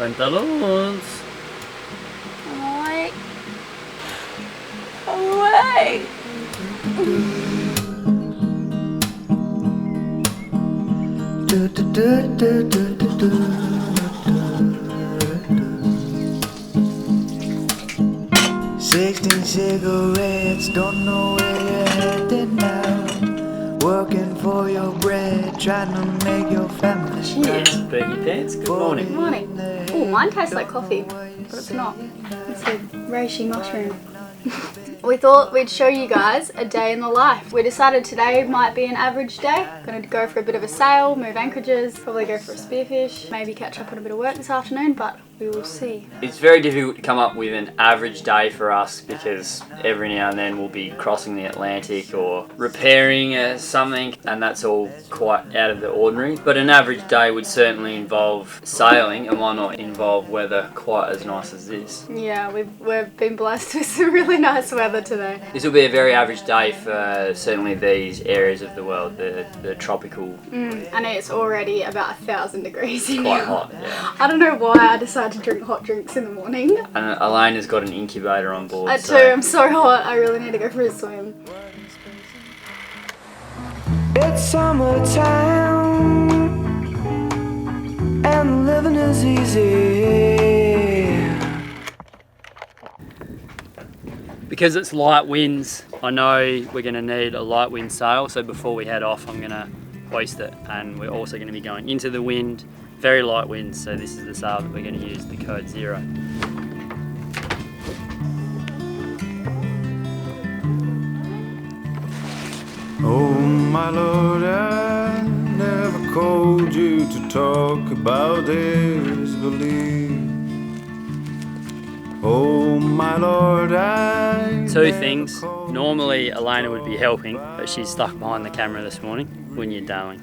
Pantaloons. I'm awake. Awake. 16 cigarettes, don't know where you're headed now. Working for your bread, trying to make your family smile. Yes, Bergie Pants, good morning. Good morning. Oh, mine tastes like coffee, but it's not. It's a reishi mushroom. We thought we'd show you guys a day in the life. We decided today might be an average day. Gonna go for a bit of a sail, move anchorages, probably go for a spearfish, maybe catch up on a bit of work this afternoon, but we will see. It's very difficult to come up with an average day for us because every now and then we'll be crossing the Atlantic or repairing something, and that's all quite out of the ordinary. But an average day would certainly involve sailing, and why not involve weather quite as nice as this? Yeah, we've been blessed with some really nice weather today. This will be a very average day for certainly these areas of the world, the tropical. And it's already about 1,000 degrees in Quite here. hot, yeah. I don't know why I decided to drink hot drinks in the morning. And Elayna's got an incubator on board. At 2, I'm so hot, I really need to go for a swim. It's summertime and living is easy. Because it's light winds, I know we're going to need a light wind sail, so before we head off I'm going to hoist it, and we're also going to be going into the wind, very light winds, so this is the sail that we're going to use, the code 0. Oh my Lord, I never called you to talk about this belief. Oh my Lord, I... Two things. Normally Elayna would be helping, but she's stuck behind the camera this morning. Wouldn't you, darling?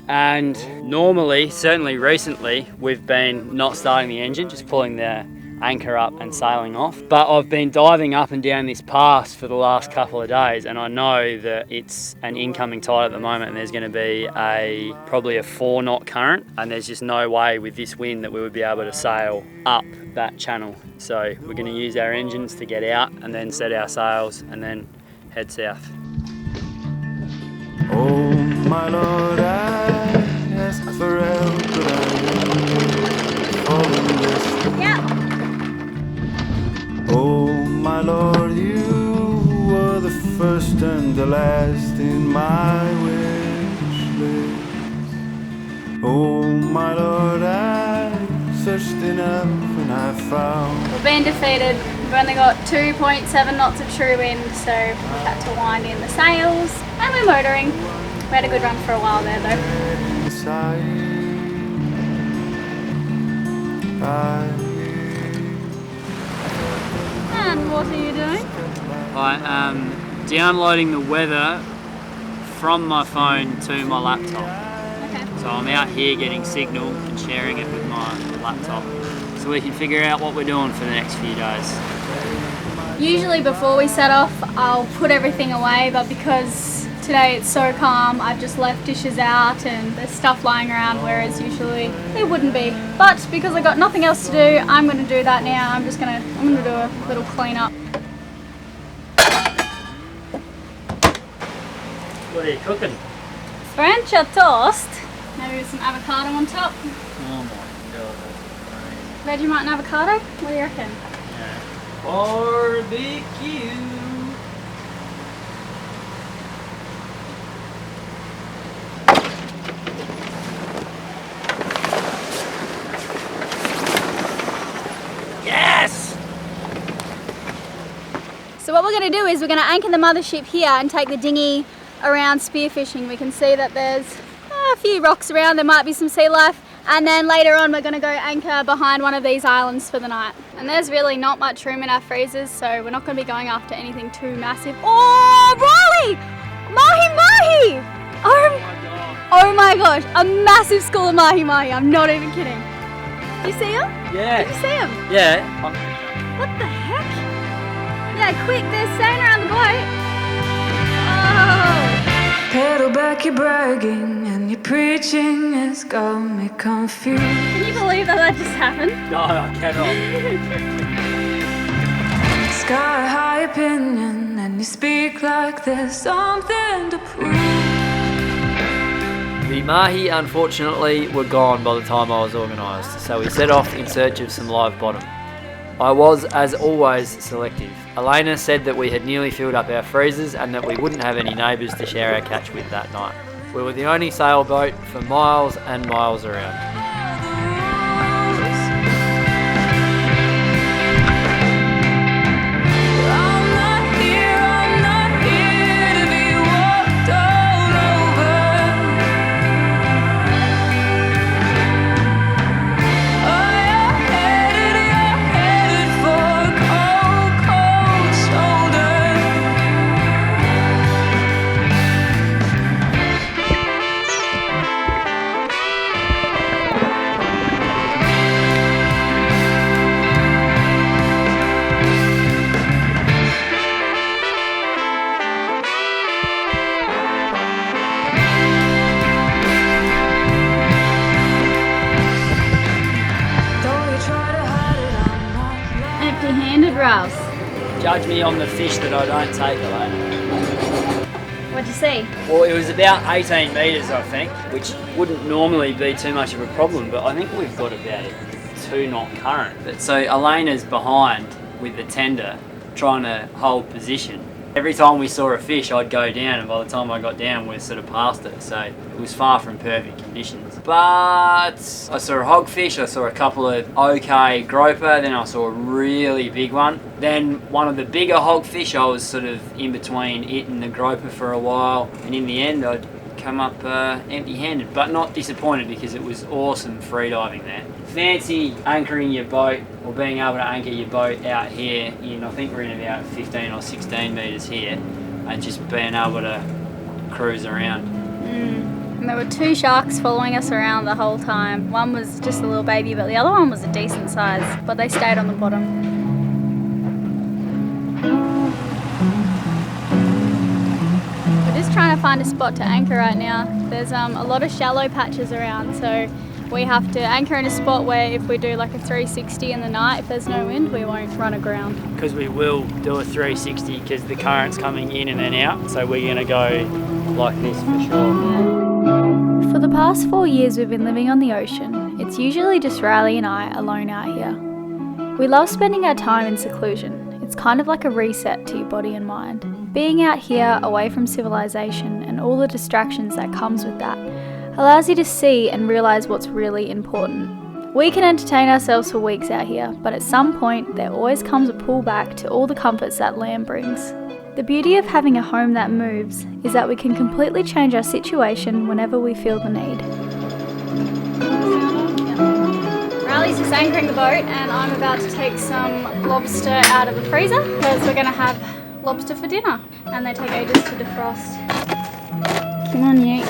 And normally, certainly recently, we've been not starting the engine, just pulling the anchor up and sailing off. But I've been diving up and down this pass for the last couple of days, and I know that it's an incoming tide at the moment, and there's going to be probably a 4-knot current, and there's just no way with this wind that we would be able to sail up that channel. So we're going to use our engines to get out and then set our sails and then head south. Oh my Lord, I ask for help, but I'm falling this. Yeah. Oh my Lord, you were the first and the last in my wish list. Oh my Lord, I searched enough and I found. We've been defeated. We've only got 2.7 knots of true wind, so we had to wind in the sails, and we're motoring. We had a good run for a while there though. And what are you doing? I am downloading the weather from my phone to my laptop. Okay. So I'm out here getting signal and sharing it with my laptop so we can figure out what we're doing for the next few days. Usually before we set off, I'll put everything away, but because today it's so calm, I've just left dishes out and there's stuff lying around, whereas usually there wouldn't be. But because I've got nothing else to do, I'm going to do that now. I'm going to do a little clean up. What are you cooking? French toast, maybe with some avocado on top. Oh my god, that's Vegemite and avocado, what do you reckon? yeah. Barbecue. Yes! So what we're going to do is we're going to anchor the mothership here and take the dinghy around spearfishing. We can see that there's a few rocks around, there might be some sea life, and then later on we're going to go anchor behind one of these islands for the night. And there's really not much room in our freezers, so we're not going to be going after anything too massive. Oh, Riley! Mahi-mahi! Oh my gosh, a massive school of mahi-mahi, I'm not even kidding. You see them? Yeah. Did you see them? Yeah. What the heck? Yeah, quick, they're staying around the boat. Oh! Pedal back your bragging and your preaching has got me confused. Can you believe that just happened? No, I cannot. Sky high opinion and you speak like there's something to prove. The mahi, unfortunately, were gone by the time I was organised, so we set off in search of some live bottom. I was, as always, selective. Elayna said that we had nearly filled up our freezers and that we wouldn't have any neighbours to share our catch with that night. We were the only sailboat for miles and miles around. Empty-handed, Riles. Judge me on the fish that I don't take, Elayna. What'd you see? Well, it was about 18 metres, I think, which wouldn't normally be too much of a problem, but I think we've got about a 2-knot current. But so Elayna's behind with the tender, trying to hold position. Every time we saw a fish, I'd go down, and by the time I got down, we were sort of past it, so it was far from perfect conditions. But I saw a hogfish, I saw a couple of okay groper, then I saw a really big one. Then one of the bigger hogfish, I was sort of in between it and the groper for a while, and in the end I'd come up empty-handed, but not disappointed because it was awesome freediving there. Fancy anchoring your boat or being able to anchor your boat out here in, I think we're in about 15 or 16 metres here, and just being able to cruise around. And there were 2 sharks following us around the whole time. One was just a little baby, but the other one was a decent size, but they stayed on the bottom. We're just trying to find a spot to anchor right now. There's a lot of shallow patches around, so we have to anchor in a spot where if we do like a 360 in the night, if there's no wind, we won't run aground. Because we will do a 360 because the current's coming in and then out, so we're going to go like this for sure. For the past 4 years we've been living on the ocean. It's usually just Riley and I alone out here. We love spending our time in seclusion. It's kind of like a reset to your body and mind. Being out here away from civilization and all the distractions that comes with that allows you to see and realise what's really important. We can entertain ourselves for weeks out here, but at some point there always comes a pullback to all the comforts that land brings. The beauty of having a home that moves is that we can completely change our situation whenever we feel the need. Riley's just anchoring the boat and I'm about to take some lobster out of the freezer because we're going to have lobster for dinner and they take ages to defrost. Come on, you.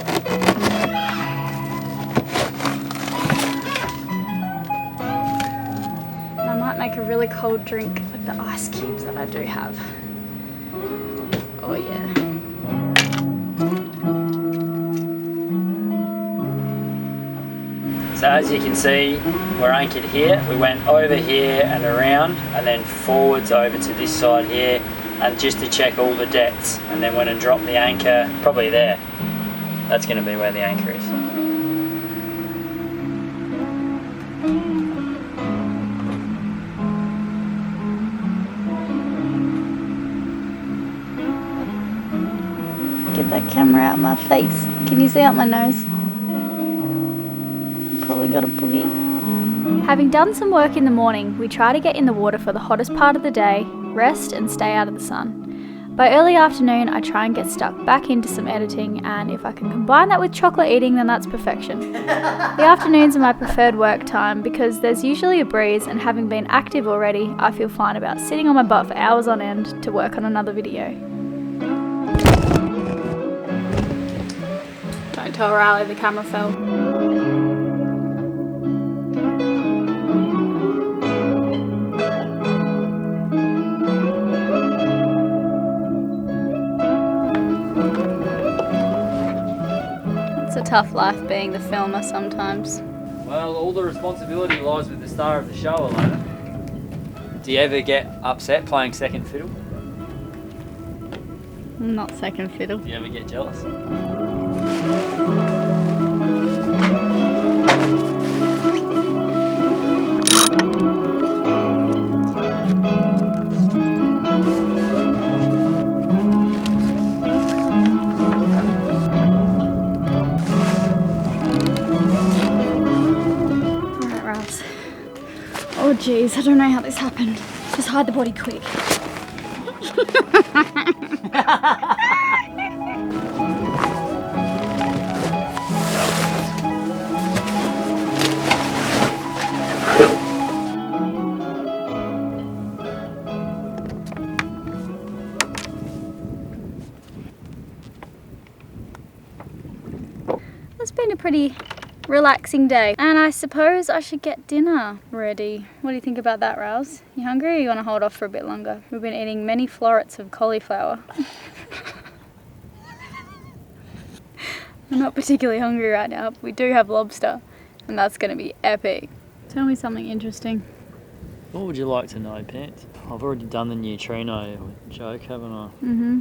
I might make a really cold drink with the ice cubes that I do have. Oh yeah. So as you can see, we're anchored here. We went over here and around and then forwards over to this side here, and just to check all the depths, and then went and dropped the anchor probably there. That's going to be where the anchor is. Get that camera out my face. Can you see out my nose? Probably got a boogie. Having done some work in the morning, we try to get in the water for the hottest part of the day, rest and stay out of the sun. By early afternoon, I try and get stuck back into some editing, and if I can combine that with chocolate eating, then that's perfection. The afternoons are my preferred work time because there's usually a breeze, and having been active already, I feel fine about sitting on my butt for hours on end to work on another video. Don't tell Riley the camera fell. tough life being the filmer sometimes. Well, all the responsibility lies with the star of the show, Elayna. Do you ever get upset playing second fiddle? Not second fiddle. Do you ever get jealous? Alright, Riles. Oh jeez, I don't know how this happened. Just hide the body quick. It's been a pretty relaxing day, and I suppose I should get dinner ready. What do you think about that, Riles? You hungry, or you want to hold off for a bit longer? We've been eating many florets of cauliflower. I'm not particularly hungry right now, but we do have lobster, and that's going to be epic. Tell me something interesting. What would you like to know, Pants? I've already done the neutrino joke, haven't I? Mm-hmm.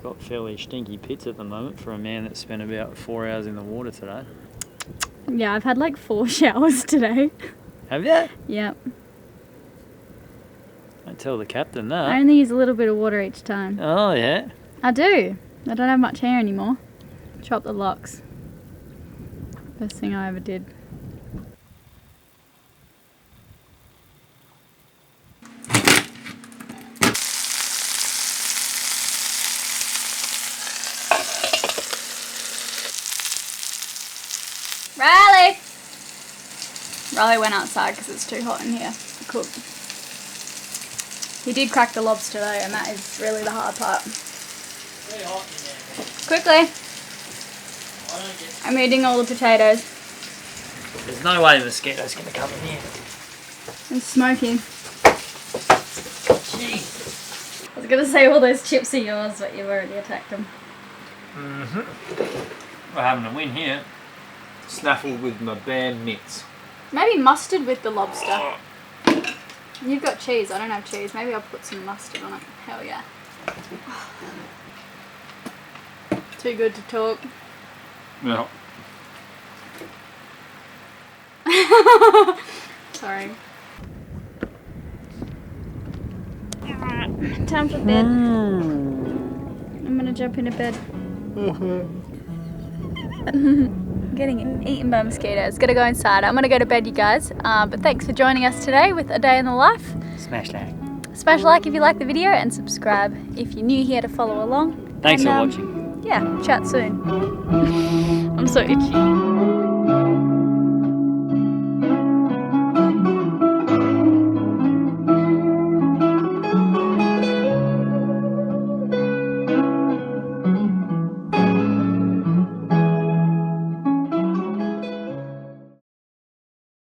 Got fairly stinky pits at the moment for a man that spent about 4 hours in the water today. Yeah, I've had like 4 showers today. Have you? Yep. Don't tell the captain that. I only use a little bit of water each time. Oh, yeah? I do. I don't have much hair anymore. Chop the locks. Best thing I ever did. Riley went outside because it's too hot in here to cook. He did crack the lobster though, and that is really the hard part. Very hot in there. Quickly! I'm eating all the potatoes. There's no way the mosquitoes going to come in here. It's smoking. Jeez. I was going to say all those chips are yours, but you've already attacked them. We're having a win here. Snaffled with my bare mitts. Maybe mustard with the lobster. You've got cheese, I don't have cheese. Maybe I'll put some mustard on it. Hell yeah. Too good to talk. Yeah. Sorry. Alright, time for bed. I'm gonna jump into bed. Getting eaten by mosquitoes. Gotta go inside. I'm gonna go to bed, you guys. But thanks for joining us today with A Day in the Life. Smash like. Smash a like if you like the video, and subscribe if you're new here to follow along. Thanks and, for watching. Yeah, chat soon. I'm so itchy.